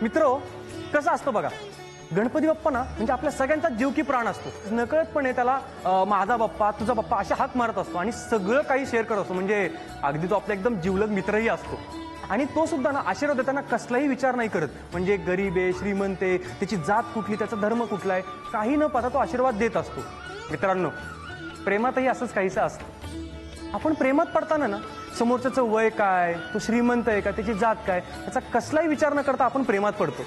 मित्रो, कसं असतं बघा, गणपती बाप्पा ना म्हणजे आपल्या सगळ्यांचा जीव की प्राण असतो. नकळतपणे त्याला माझा बाप्पा, तुझा बाप्पा अशा हाक मारत असतो आणि सगळं काही शेअर करत असतो. म्हणजे अगदी तो आपला एकदम जिवलग मित्रही असतो. आणि तो सुद्धा ना आशीर्वाद देताना कसलाही विचार नाही करत. म्हणजे गरीब आहे, श्रीमंत आहे, त्याची जात कुठली, त्याचा धर्म कुठला आहे, काही न पाहता तो आशीर्वाद देत असतो. मित्रांनो, प्रेमातही असंच काहीसं असतं. आपण प्रेमात पडताना ना समोरच्याचं वय काय, तो श्रीमंत आहे का, त्याची जात काय, याचा कसलाही विचार न करता आपण प्रेमात पडतो.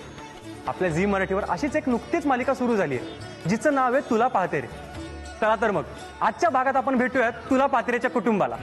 आपल्या झी मराठीवर अशीच एक नुकतीच मालिका सुरू झाली आहे, जिचं नाव आहे तुला पाहते रे. चला तर मग आजच्या भागात आपण भेटूयात तुला पाहते रेच्या कुटुंबाला.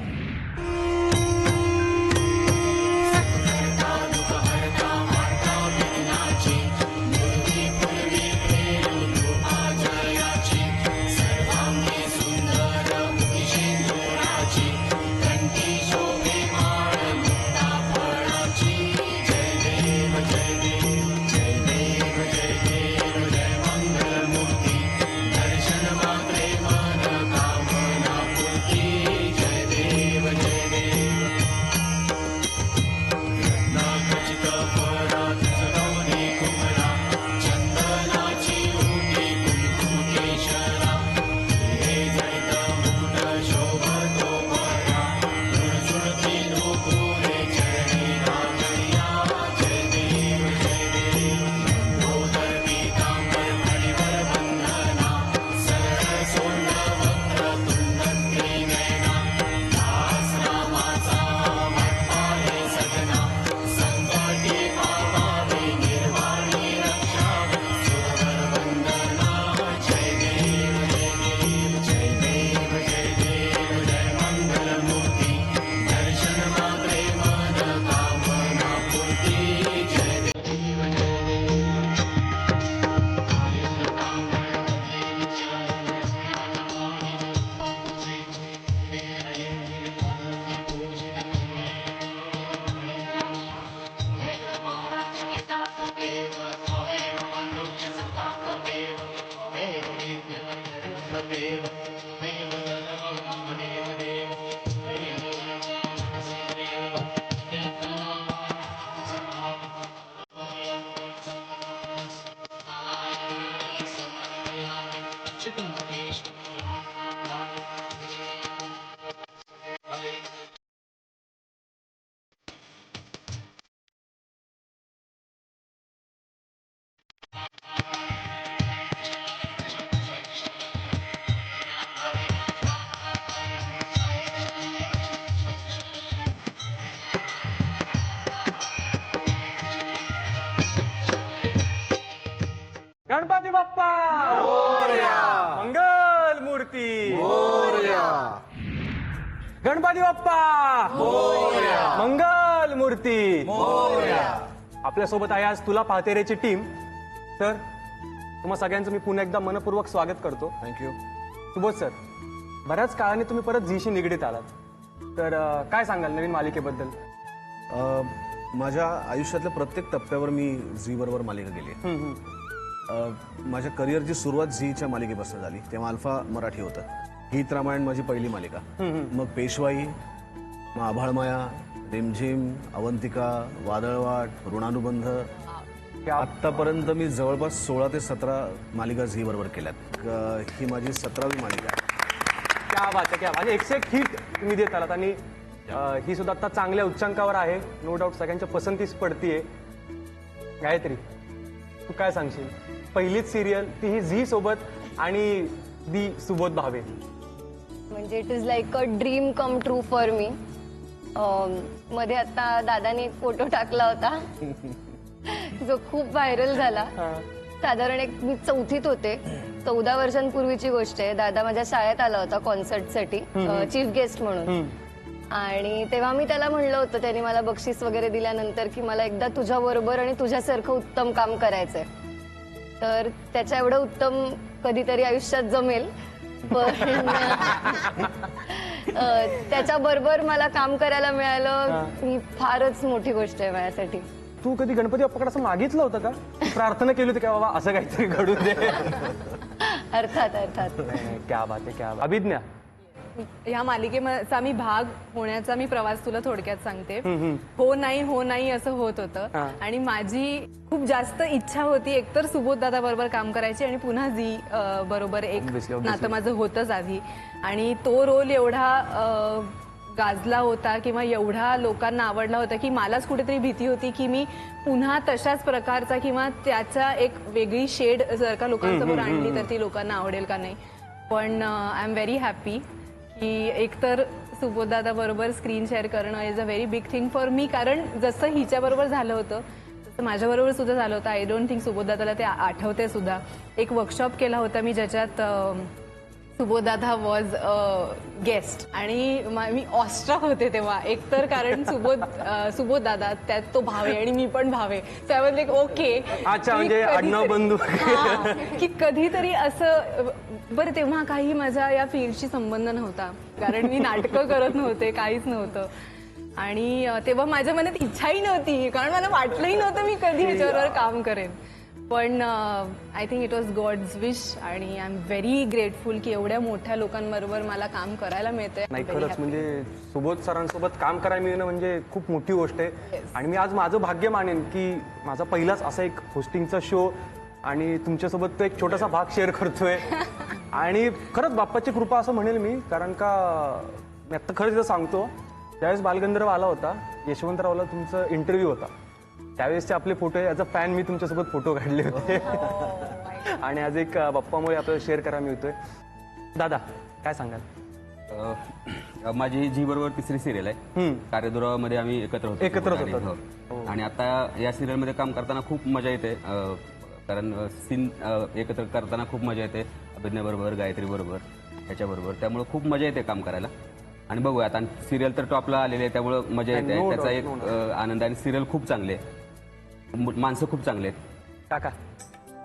गणपती बाप्पा मोरया, मंगल मूर्ती मोरया. गणपती बाप्पा मोरया, मंगल मूर्ती मोरया. आपल्यासोबत आहे आज तुला पाहते रेची टीम. तर तुम्हा सगळ्यांचं मी पुन्हा एकदा मनपूर्वक स्वागत करतो. थँक्यू. सुबोध सर, बऱ्याच काळाने तुम्ही परत झीशी निगडीत आलात, तर काय सांगाल नवीन मालिकेबद्दल? माझ्या आयुष्यातल्या प्रत्येक टप्प्यावर मी झी बरोबर मालिका केली. माझ्या करिअरची सुरुवात झीच्या मालिकेपासून झाली. तेव्हा अल्फा मराठी होतं. गीत रामायण माझी पहिली मालिका. मग पेशवाई, मग आभाळमाया, रिमझिम, अवंतिका, वादळवाट, ऋणानुबंध. आतापर्यंत मी जवळपास 16 ते 17 मालिका झी बरोबर केल्यात. ही माझी 17वी मालिका. क्या बात आहे, क्या बात. आणि 101 हिट तुम्ही देत आलात आणि ही सुद्धा आता चांगल्या उच्चांकावर आहे. नो डाऊट सगळ्यांच्या पसंतीस पडतीये. गायत्री, तू काय सांगशील? पहिलीच सिरियल, तीही झी सोबत आणि दी सुबोध भावे. म्हणजे it is like a dream come true for me. मध्ये आता दादाने एक फोटो टाकला होता जो खूप व्हायरल झाला. साधारण मी 4थीत होते. 14 वर्षांपूर्वीची गोष्ट आहे. दादा माझ्या शाळेत आला होता कॉन्सर्टसाठी चीफ गेस्ट म्हणून. आणि तेव्हा मी त्याला म्हणलं होतं, त्याने मला बक्षीस वगैरे दिल्यानंतर, की मला एकदा तुझ्या बरोबर आणि तुझ्यासारखं उत्तम काम करायचंय. तर त्याच्या एवढं उत्तम कधीतरी आयुष्यात जमेल, पण त्याच्याबरोबर मला काम करायला मिळालं ही फारच मोठी गोष्ट आहे माझ्यासाठी. तू कधी गणपती बाप्पाकडे असं मागितलं होतं का? प्रार्थना केली होती का बाबा असं काहीतरी घडू दे? अर्थात अर्थात. क्या बात आहे, क्या बात. अभिज्ञा, ह्या मालिकेचा मी भाग होण्याचा मी प्रवास तुला थोडक्यात सांगते. हो नाही असं होत होतं आणि माझी खूप जास्त इच्छा होती एकतर सुबोध दादा बरोबर काम करायची आणि पुन्हा झी बरोबर एक नातं माझं होतंच आधी. आणि तो रोल एवढा गाजला होता किंवा एवढा लोकांना आवडला होता की मलाच कुठेतरी भीती होती की मी पुन्हा तशाच प्रकारचा किंवा त्याचा एक वेगळी शेड जर का लोकांसमोर आणली तर ती लोकांना आवडेल का नाही. पण आय एम व्हेरी हॅपी की एकतर सुबोधदादा बरोबर स्क्रीन शेअर करणं is a very big thing for me. कारण जसं हिच्याबरोबर झालं होतं तसं माझ्याबरोबर सुद्धा झालं होतं. आय डोंट थिंक सुबोधदादाला ते आठवते सुद्धा. एक वर्कशॉप केला होता मी ज्याच्यात सुबोधदादा वॉज गेस्ट आणि मी ऑस्ट्रॉक होते तेव्हा. एकतर कारण सुबोध दादा त्यात तो भावे आणि मी पण भावे. त्यामध्ये ओके अच्छा म्हणजे आडनाव बंधू की कधीतरी असं. बरं तेव्हा काही माझा या फील्डशी संबंध नव्हता कारण मी नाटकं करत नव्हते काहीच नव्हतं आणि तेव्हा माझ्या मनात इच्छाही नव्हती कारण मला वाटलंही नव्हतं मी कधी ह्याच्यावर काम करेन. पण I think it was God's wish आणि आय एम व्हेरी ग्रेटफुल की एवढ्या मोठ्या लोकांबरोबर मला काम करायला मिळतंय. नाही खरंच म्हणजे सुबोध सरांसोबत काम करायला मिळणं म्हणजे खूप मोठी गोष्ट आहे. आणि मी आज माझं भाग्य मानेन की माझा पहिलाच असा एक होस्टिंगचा शो आणि तुमच्यासोबत तो एक छोटासा भाग शेअर करतोय. आणि खरंच बाप्पाची कृपा असं म्हणेल मी. कारण का मी आत्ता खरंच इथं सांगतो त्यावेळेस बालगंधर्व आला होता यशवंतरावला तुमचा इंटरव्ह्यू होता त्यावेळेसचे आपले फोटो ॲज अ फॅन मी तुमच्यासोबत फोटो काढले होते. आणि आज एक बाप्पामुळे आपल्याला शेअर करायला मिळतोय. दादा काय सांगाल? माझी झी बरोबर तिसरी सिरियल आहे. कार्यदुरामध्ये आम्ही एकत्र होतो. आणि आता या सिरियल मध्ये काम करताना खूप मजा येते कारण सीन एकत्र करताना खूप मजा येते. अभिनय बरोबर गायत्री बरोबर ह्याच्याबरोबर त्यामुळे खूप मजा येते काम करायला. आणि बघूया आता सिरियल तर टॉपला आलेली आहे त्यामुळे मजा येते. त्याचा एक आनंद आणि सिरियल खूप चांगले माणसं खूप चांगले आहेत. काका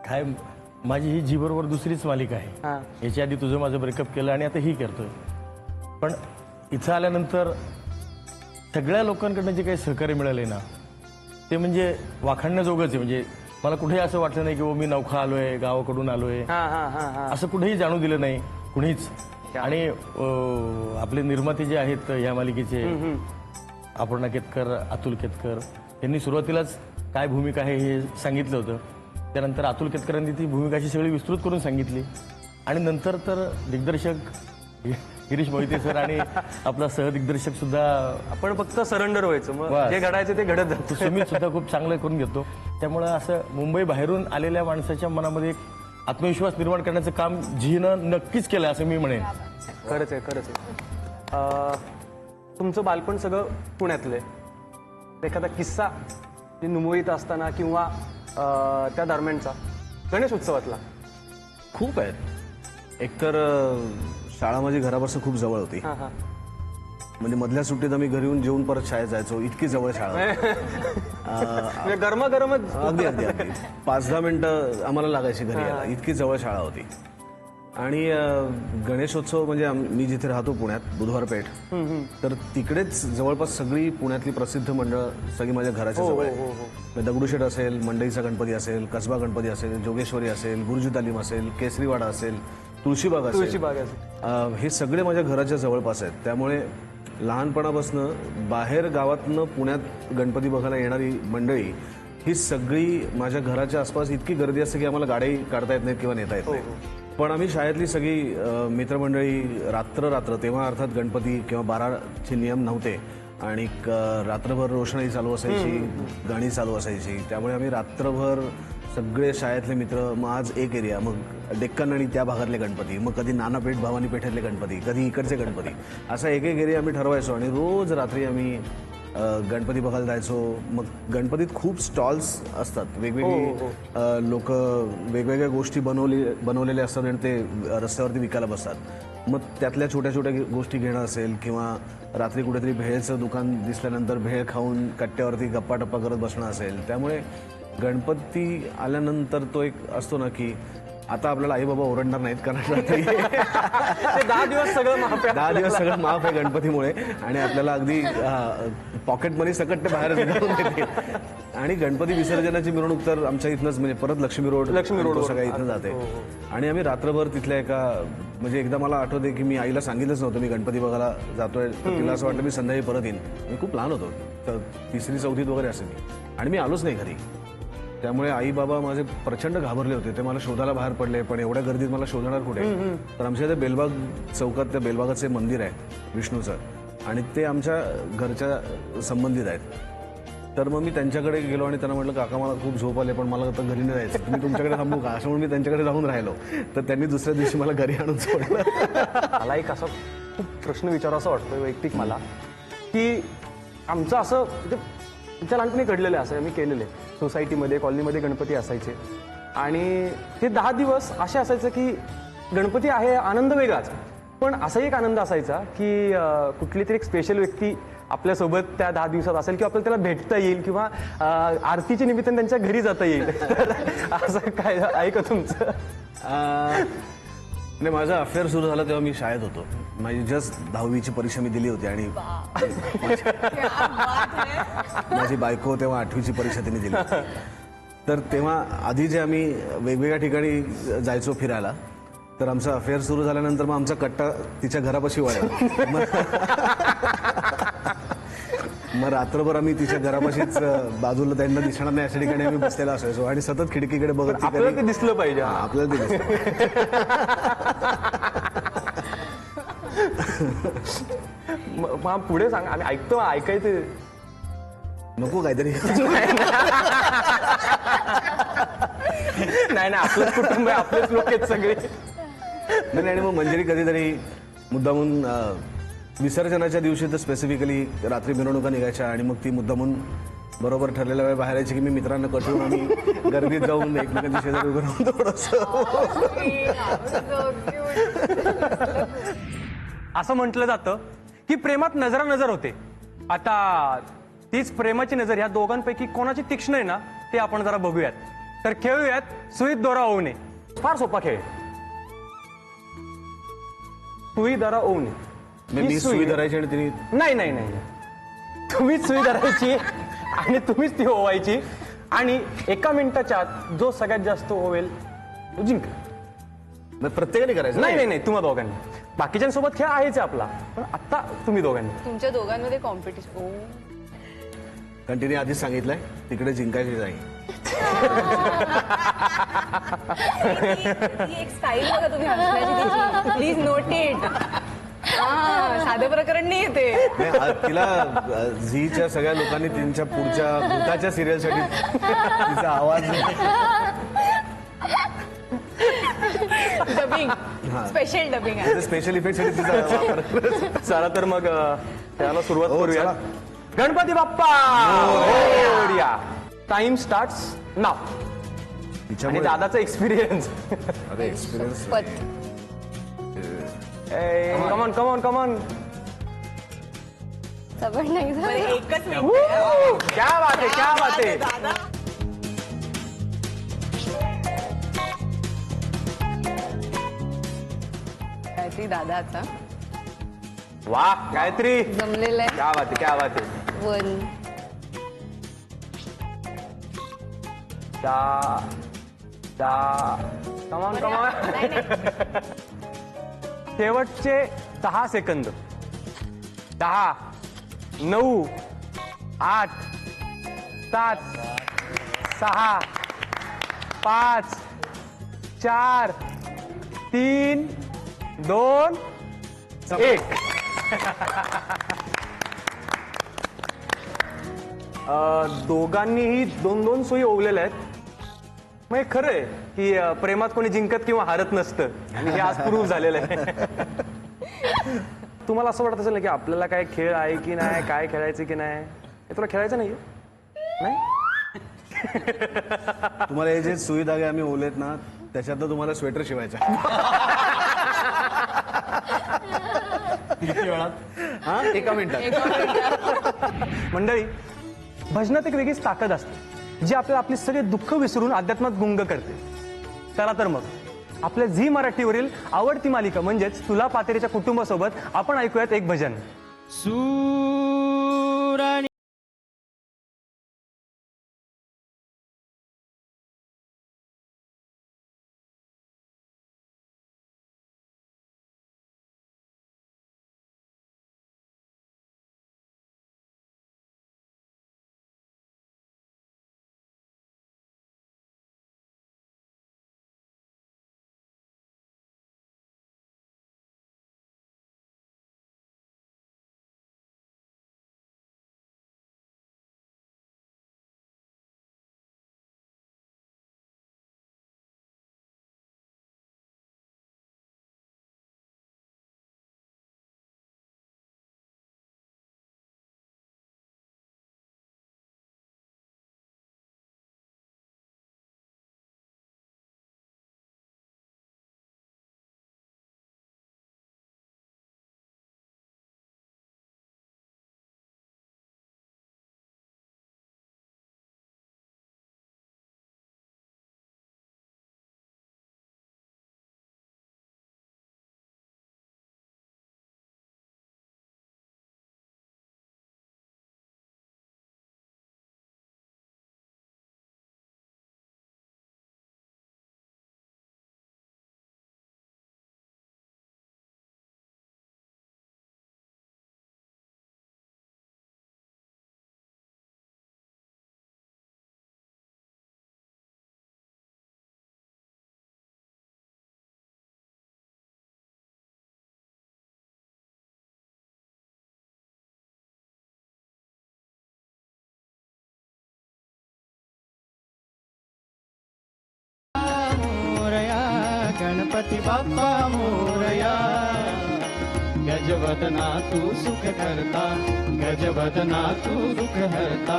काय माझी ही जी बरोबर दुसरीच मालिका आहे. याच्या आधी तुझं माझं ब्रेकअप केलं आणि आता ही करतोय. पण इथं आल्यानंतर सगळ्या लोकांकडनं जे काही सहकार्य मिळाले ना ते म्हणजे वाखाणण्याजोगंच आहे. म्हणजे मला कुठेही असं वाटलं नाही की मी नौखा आलोय गावाकडून आलोय असं कुठेही जाणू दिलं नाही कुणीच. आणि आपले निर्माते जे आहेत या मालिकेचे अपर्णा केतकर अतुल केतकर यांनी सुरुवातीलाच काय भूमिका आहे हे सांगितलं होतं. त्यानंतर अतुल केतकरांनी ती भूमिका अशी सगळी विस्तृत करून सांगितली. आणि नंतर तर दिग्दर्शक गिरीश मोहिते सर आणि आपला सहदिग्दर्शक सुद्धा आपण फक्त सरेंडर व्हायचं मग जे घडायचं ते घडत जातं. सुमित सुद्धा खूप चांगलं करून घेतो. त्यामुळं असं मुंबई बाहेरून आलेल्या माणसाच्या मनामध्ये एक आत्मविश्वास निर्माण करण्याचं काम झीनं नक्कीच केलं असं मी म्हणेन. खरंच आहे खरंच आहे. तुमचं बालपण सगळं पुण्यातलं आहे. एखादा किस्सा जे मुंबईत असताना किंवा त्या दरम्यानचा गणेश उत्सवातला? खूप आहेत. एकतर शाळा माझी घरापासून खूप जवळ होती. म्हणजे मधल्या सुट्टीत आम्ही घरी येऊन जेवून परत शाळेत जायचो. इतकी जवळ शाळा गरमागरमच अगदी अगदी अगदी 5-10 मिनिटं आम्हाला लागायची घरी यायला. इतकी जवळ शाळा होती. आणि गणेशोत्सव म्हणजे मी जिथे राहतो पुण्यात बुधवार पेठ तर तिकडेच जवळपास सगळी पुण्यातली प्रसिद्ध मंडळ सगळी माझ्या घराच्या जवळ आहे. दगडूशेठ असेल मंडईचा गणपती असेल कसबा गणपती असेल जोगेश्वरी असेल गुरुजी तालीम असेल केसरीवाडा असेल तुळशीबाग असेल हे सगळे माझ्या घराच्या जवळपास आहेत. त्यामुळे लहानपणापासून बाहेर गावातनं पुण्यात गणपती बघायला येणारी मंडळी ही सगळी माझ्या घराच्या आसपास इतकी गर्दी असते की आम्हाला गाडी काढता येत नाहीत किंवा नेता येत नाही. पण आम्ही शाळेतली सगळी मित्रमंडळी रात्र तेव्हा अर्थात गणपती किंवा 12चे नियम नव्हते आणि रात्रभर रोषणाई चालू असायची गाणी चालू असायची. त्यामुळे आम्ही रात्रभर सगळे शाळेतले मित्र मग आज एक एरिया मग डेक्कन आणि त्या भागातले गणपती मग कधी नानापेठ भवानी पेठेतले गणपती कधी इकडचे गणपती असा एक एरिया आम्ही ठरवायचो आणि रोज रात्री आम्ही गणपती बघायला जायचो. मग गणपतीत खूप स्टॉल्स असतात वेगवेगळी लोक वेगवेगळ्या गोष्टी बनवलेल्या असतात आणि ते रस्त्यावरती विकायला बसतात. मग त्यातल्या छोट्या छोट्या गोष्टी घेणं असेल किंवा रात्री कुठेतरी भेळचं दुकान दिसल्यानंतर भेळ खाऊन कट्ट्यावरती गप्पा टप्पा करत बसणं असेल. त्यामुळे गणपती आल्यानंतर तो एक असतो ना की आता आपल्याला आई बाबा ओरडणार नाहीत कारण 10 दिवस सगळं माफ आहे. 10 दिवस सगळं माफ आहे गणपतीमुळे आणि आपल्याला अगदी पॉकेट मनी सकट ते बाहेर निघून देते. आणि गणपती विसर्जनाची मिरवणूक तर आमच्या इथनंच म्हणजे परत लक्ष्मी रोड सगळ्या इथनं जाते आणि आम्ही रात्रभर तिथल्या एका म्हणजे एकदा मला आठवते की मी आईला सांगितलंच नव्हतं मी गणपती बघायला जातोय तर तिला असं वाटलं मी संध्याकाळी परत येईन. मी खूप लहान होतो तर 3री-4थीत वगैरे असे मी आणि मी आलोच नाही घरी. त्यामुळे आई बाबा माझे प्रचंड घाबरले होते. ते मला शोधायला बाहेर पडले पण एवढ्या गर्दीत मला शोधणार कुठे. तर आमच्या इथे बेलबाग चौकात त्या बेलबागाचे मंदिर आहे विष्णूचं आणि ते आमच्या घरच्या संबंधित आहेत. तर मग मी त्यांच्याकडे गेलो आणि त्यांना म्हटलं काका मला खूप झोप आले पण मला आता घरी नाही जायचं तुम्ही तुमच्याकडे थांबू का असं म्हणून मी त्यांच्याकडे जाऊन राहिलो. तर त्यांनी दुसऱ्या दिवशी मला घरी आणून सोडलं. मला एक असा खूप प्रश्न विचारावा वाटतोय वैयक्तिक मला की आमचं असं म्हणजे आमच्या लहानपणी घडलेलं आहे असं आम्ही केलेलं आहे. सोसायटीमध्ये कॉलनीमध्ये गणपती असायचे आणि ते 10 दिवस असे असायचं की गणपती आहे आनंद वेगळाच पण असा एक आनंद असायचा की कुठली तरी एक स्पेशल व्यक्ती आपल्यासोबत त्या 10 दिवसात असेल किंवा आपल्याला त्याला भेटता येईल किंवा आरतीच्या निमित्ताने त्यांच्या घरी जाता येईल. तर असं काय आहे का तुमचं? नाही माझं अफेअर सुरू झालं तेव्हा मी शाळेत होतो. माझी जस्ट 10वीची परीक्षा मी दिली होती आणि माझी बायको तेव्हा 8वीची परीक्षा तिने दिली. तर तेव्हा आधी जे आम्ही वेगवेगळ्या ठिकाणी जायचो फिरायला तर आमचा अफेअर सुरू झाल्यानंतर मग आमचा कट्टा तिच्या घरापाशी वाढला. मग रात्रभर आम्ही तिच्या घरापाशीच बाजूला त्यांना दिसणार नाही अशा ठिकाणी आम्ही बसलेला असायचो आणि सतत खिडकीकडे बघत आपल्याला ते दिसलं पाहिजे. आपल्याला ते दिसलं. मग पुढे सांग आम्ही ऐकतो ऐकायचं नको काहीतरी. नाही आपलंच कुटुंब आहे आपलेच लोक आहेत सगळे. नाही आणि मग मंजिरी कधीतरी मुद्दामून विसर्जनाच्या दिवशी तर स्पेसिफिकली रात्री मिरवणुका निघायच्या आणि मग ती मुद्दामून बरोबर ठरलेल्या वेळ बाहेर यायची की मी मित्रांना कटवून आम्ही गर्दीत जाऊन एकमेकांच्या शेजारी उभं राहून थोडंसं. असं म्हटलं जातं की प्रेमात नजरानजर होते. आता तीच प्रेमाची नजर ह्या दोघांपैकी कोणाची तीक्ष्ण आहे ना ते आपण जरा बघूयात. तर खेळूयात सुई दोरा ओवणे. फार सोपा खेळ. सुई दोरा ओवणे. मी सुई धरायची आणि तिने नाही नाही नाही तुम्हीच सुई धरायची आणि तुम्हीच ती ओवायची आणि एका मिनिटाच्या आत जो सगळ्यात जास्त ओवेल तो जिंकला. प्रत्येकाने करायचं नाही नाही नाही तुम्हा दोघांनी. बाकीच्यांसोबत खेळ आहेच आपला पण आता तुम्ही दोघांनी. तुमच्या दोघांमध्ये कॉम्पिटिशन. कारण तिने आधीच सांगितलंय तिकडे जिंकायची नाही. एक स्टाईल बघा तुम्ही हसण्याची. Please note it. साधं प्रकरण नाही येते. तिला झीच्या सगळ्या लोकांनी त्यांच्या पुढच्या भूताच्या सिरियलसाठी तिचा आवाज डबिंग स्पेशल डबिंग आहे. स्पेशल इफेक्टसाठी तिचा वापर. चला तर मग त्याला सुरुवात हो, करूया. चला. गणपती बाप्पा मोरया. टाइम स्टार्ट्स नाव. आणि तिच्यामुळे दादाचा एक्सपिरियन्स. अरे एक्सपिरियन्स पत कमॉन कमॉन कमॉन. सबड नाही झालं. एकच क्या बात आहे क्या बात आहे. काहीतरी दादाचा. वा गायत्री जमलेलं आहे. क्या बात आहे क्या बात आहे. 1 कमॉन कमॉन. शेवटचे 10 सेकंद. 10 9 8 7 6 5 4 3 2 1. दोघांनीही 2-2 सुई ओवलेल्या आहेत. मग हे खरं आहे की प्रेमात कोणी जिंकत किंवा हारत नसतं आणि हे आज प्रूव्ह झालेलं आहे. तुम्हाला असं वाटत असेल ना की आपल्याला काय खेळ आहे की नाही काय खेळायचं की नाही. हे तुला खेळायचं नाहीये नाही. तुम्हाला हे जे सुई धागे आम्ही ओवलेत ना त्याच्यात तुम्हाला स्वेटर शिवायचा. किती वेळात? हा 1 मिनिटात. मंडळी भजनात एक वेगळीच ताकद असते जी आपल्याला आपली सगळे दुःख विसरून अध्यात्मात गुंग करते. चला तर मग आपल्या झी मराठीवरील आवडती मालिका म्हणजेच तुला पातेरीच्या कुटुंबासोबत आपण ऐकूयात एक भजन. सूर आणि गणपती बाप्पा मोरया गजवदना तू सुख करता गजवदना तू दुःख हरता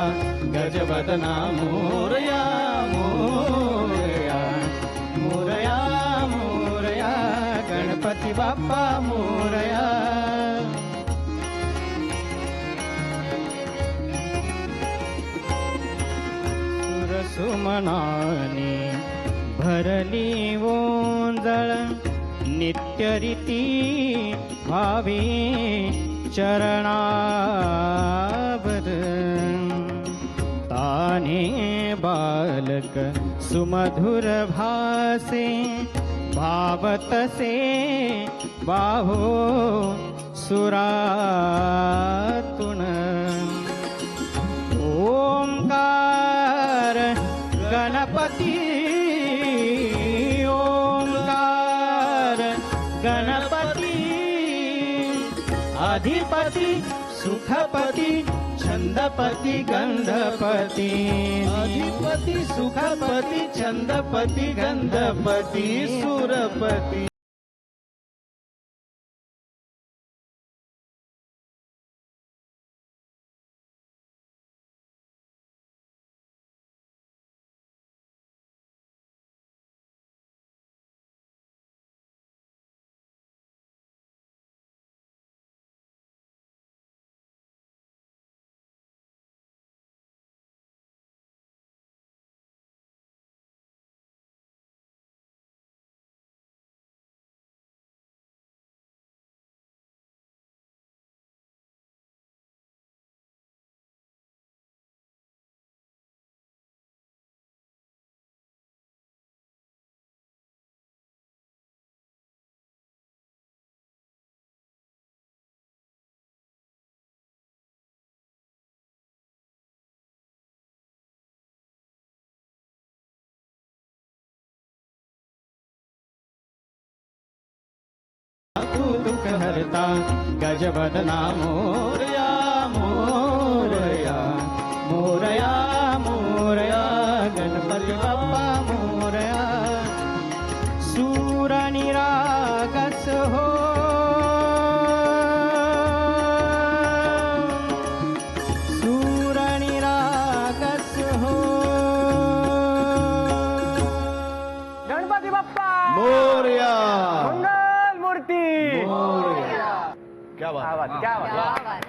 गजवदना मोरया मोरया मोरया मोरया गणपती बाप्पा मोरया सुमनाने भरली ओंजळ नित्यरीती भावी चरणावर ताने बालक सुमधुर भासे भावतसे बाहो सुरातुन ओंकार गणपती ओंकार गणपती अधिपती सुखपती छंदपती गंधपती अधिपती सुखपती छंदपती गंधपती सुरपती तू दुःख हरता गजवदना मोरया मोरया मोरया मोरया गणपती बाप्पा मोरया सूर निरागस हो सूर निरागस हो गणपती बाप्पा मोरया मंगल मूर्ती क्या बात क्या बात.